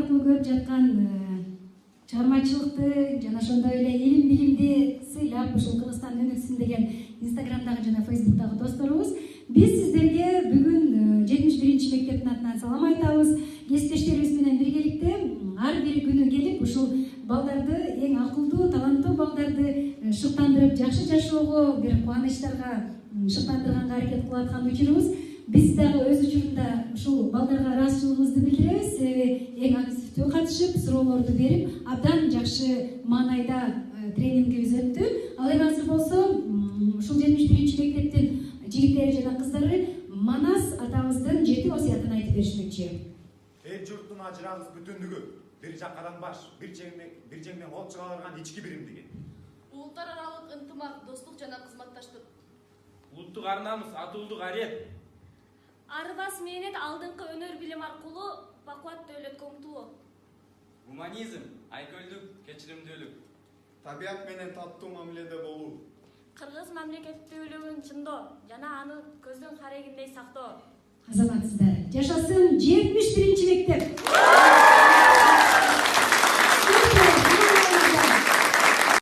аркылуу көрүп жаткан чыгармачылыкты жана ошондой эле илим билимди сыйлап ушул Кыргызстан өнүксүн деген инстаграмдагы жана фейсбуктагы досторубуз биз сиздерге бүгүн 71 мектептин атынан салам айтабыз. Кесиптештерибиз менен биргеликте ар бир күнү келип ушул балдарды, эң акылдуу, таланттуу балдарды шыктандырып, жакшы жашоого, бир кубанычтарга шыктандырганга аракет кылып аткан учурубуз. Биз дагы өз учурунда ушул балдарга ыраазычылыгыбызды билдиребиз. Эң активдүү катышып, суроолорду берип, абдан жакшы маанайда тренингибиз өттү. Ал эми азыр болсо ушул 71 мектептин жигиттери жана кыздары Манас атабыздын 7 васыятын айтып беришмекчи. Эл журттун ажырагыс бүтүндүгү, бир жакадан баш, бир жеңден кол чыга алган ички биримдиги. Улуттар аралык ынтымак, достук жана кызматташтык. Улуттук ар намыс, атуулдук арет. Арбас мээнет алдыңкы өнөр билим аркылуу бакуат дөөлөткө умтулуу. Гуманизм, айкөлдүк, кечиримдүүлүк. Табият менен таттуу мамиледе болуу. Кыргыз мамлекеттүүлүгүн чындоо жана аны көздүн карегиндей сактоо. Азаматсыздар, жашасын 70